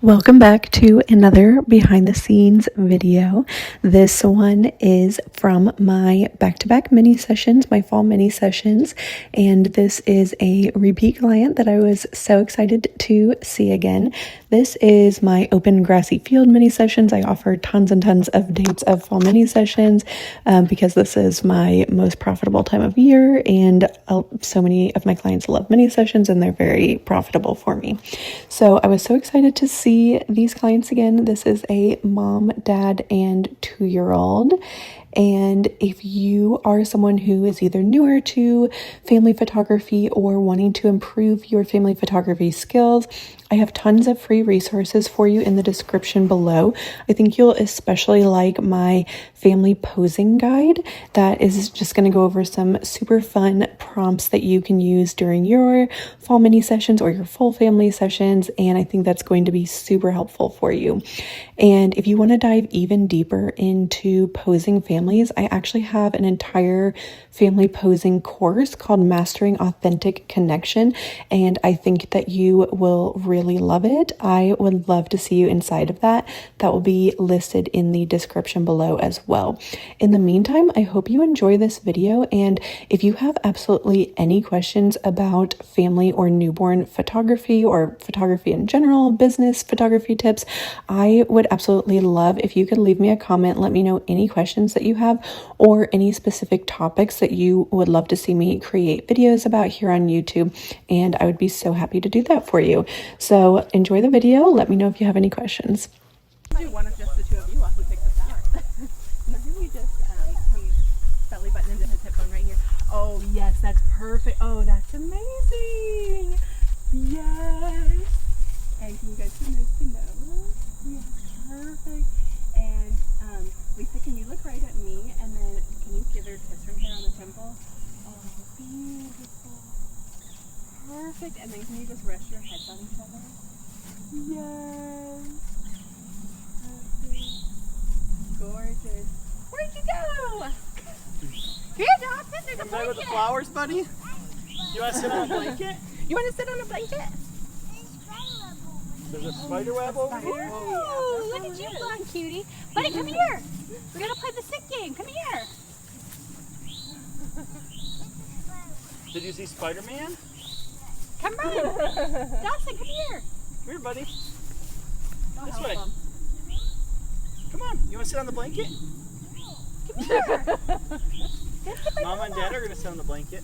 Welcome back to another behind the scenes video. This one is from my back-to-back mini sessions, my fall mini sessions, and this is a repeat client that I was so excited to see again. This is my open grassy field mini sessions. I offer tons and tons of dates of fall mini sessions because this is my most profitable time of year, and so many of my clients love mini sessions and they're very profitable for me. So I was so excited to see these clients again. This is a mom, dad, and 2-year-old. And if you are someone who is either newer to family photography or wanting to improve your family photography skills, I have tons of free resources for you in the description below. I think you'll especially like my family posing guide that is just going to go over some super fun prompts that you can use during your fall mini sessions or your full family sessions, and I think that's going to be super helpful for you. And if you want to dive even deeper into posing families, I actually have an entire family posing course called Mastering Authentic Connection, and I think that you will really love it. I would love to see you inside of that. That will be listed in the description below as well. In the meantime, I hope you enjoy this video, and if you have absolutely any questions about family or newborn photography or photography in general, business photography tips, I would absolutely love if you could leave me a comment. Let me know any questions that you have or any specific topics that you would love to see me create videos about here on YouTube, and I would be so happy to do that for you. So enjoy the video. Let me know if you have any questions. Do one of just the two of you while he picks this out. Maybe we just come belly button into his hip bone right here. Oh yes, that's perfect. Oh, that's amazing. Yes. And can you guys do nose to nose? Yes, perfect. And Lisa, can you look right at me and then can you give her a kiss right there on the temple? Oh, beautiful. Perfect. And then can you just rest your heads on each other? Yes. Perfect. Gorgeous. Where'd you go? Here, Dawson, there's a blanket. With the flowers, buddy? You want to sit on a blanket? You want to sit on a blanket? There's a spider web over here. Oh, look at you, blonde cutie. Buddy, come here. We're going to play the sick game. Come here. Did you see Spider-Man? Come on. Dawson, come here. Come here, buddy. Go This help way. him. Come on. You want to sit on the blanket? Come here. Mama and Dad are going to sit on the blanket.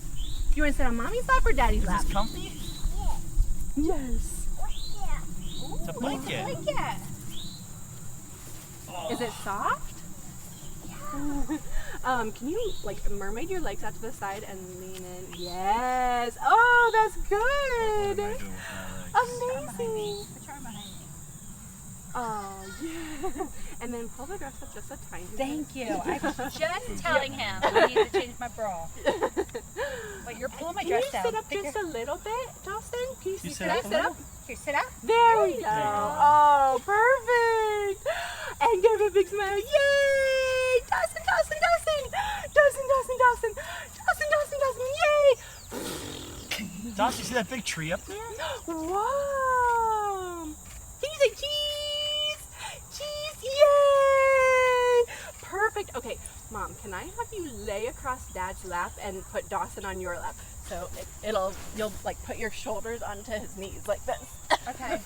You want to sit on mommy's lap or daddy's Is lap? this comfy? Yes. It's a blanket. Blanket. Is it soft? Can you like mermaid your legs out to the side and lean in? Yes. Oh, that's good. Amazing. Oh, yeah. And then pull the dress up just a tiny bit. Thank you. I was just telling him I need to change my bra. But you're pulling my dress down. Can you sit up just a little bit, Dawson? Can you sit up? Here, sit up. There we go. Oh, perfect. And give it a big smile. Yay! Dawson, Dawson, Dawson. Dawson, Dawson, Dawson. Dawson, Dawson, Dawson. Yay! Dawson, you see that big tree up there? Wow. Can you say cheese? Cheese, yay! Perfect. Okay, Mom, can I have you lay across Dad's lap and put Dawson on your lap? So you'll like put your shoulders onto his knees like this. Okay.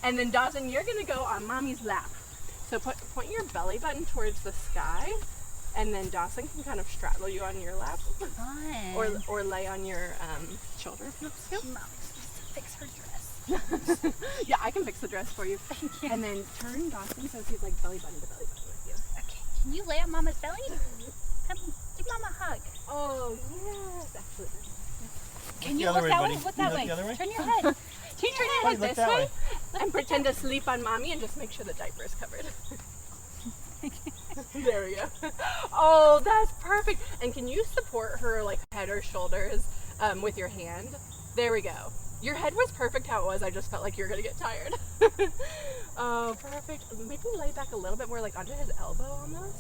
And then Dawson, you're gonna go on Mommy's lap. So point your belly button towards the sky, and then Dawson can kind of straddle you on your lap. Fun. Or lay on your shoulder. Yep. Mom, fix her dress. Yeah, I can fix the dress for you. Thank you. And then turn Dawson so he's like belly button to belly button with you. Okay. Can you lay on Mama's belly? Come, give Mama a hug. Oh yes, absolutely. Can you the other look way, that buddy. way? Look Can you that look way. the other way? Turn your head. Can you turn your Buddy, head look this that way? way. And pretend to sleep on Mommy and just make sure the diaper is covered. There we go. Oh, that's perfect. And can you support her like head or shoulders with your hand? There we go. Your head was perfect how it was. I just felt like you were gonna get tired. Oh, perfect. Maybe lay back a little bit more, like onto his elbow almost.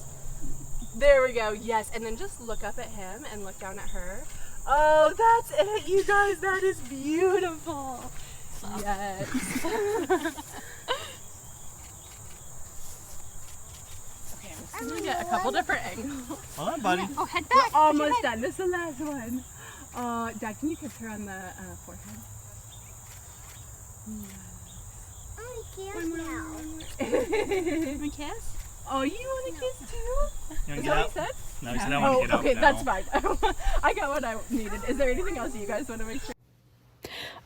There we go. Yes. And then just look up at him and look down at her. Oh, that's it, you guys. That is beautiful. Yes. couple different angles. Hold on, buddy. Oh, head back. Almost done. This is the last one. Dad, can you kiss her on the forehead? One kiss? Oh, you want to kiss too? You Is want to that get out? what you said? No, he said I want to get out. Okay, now. that's fine. I got what I needed. Is there anything else you guys want to make sure?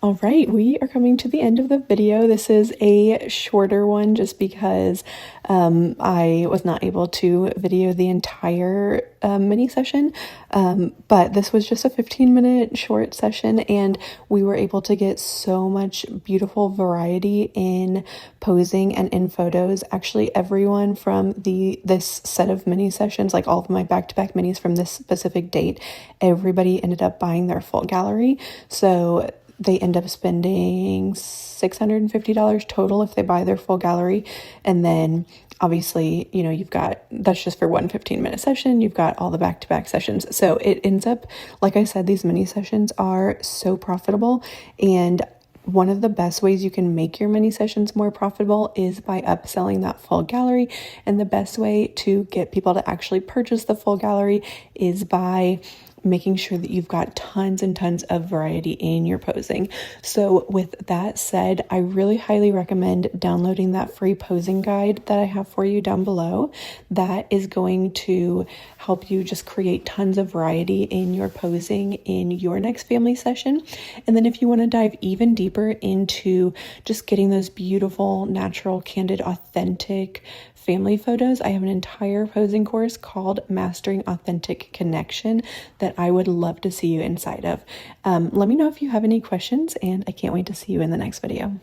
All right, we are coming to the end of the video. This is a shorter one just because I was not able to video the entire mini session, but this was just a 15-minute short session, and we were able to get so much beautiful variety in posing and in photos. Actually, everyone from this set of mini sessions, like all of my back-to-back minis from this specific date, everybody ended up buying their full gallery. So they end up spending $650 total if they buy their full gallery. And then obviously, you know, you've got, that's just for one 15-minute session. You've got all the back-to-back sessions. So it ends up, like I said, these mini sessions are so profitable. And one of the best ways you can make your mini sessions more profitable is by upselling that full gallery. And the best way to get people to actually purchase the full gallery is by making sure that you've got tons and tons of variety in your posing. So with that said, I really highly recommend downloading that free posing guide that I have for you down below. That is going to help you just create tons of variety in your posing in your next family session. And then if you want to dive even deeper into just getting those beautiful, natural, candid, authentic family photos, I have an entire posing course called Mastering Authentic Connection that I would love to see you inside of. Let me know if you have any questions, and I can't wait to see you in the next video.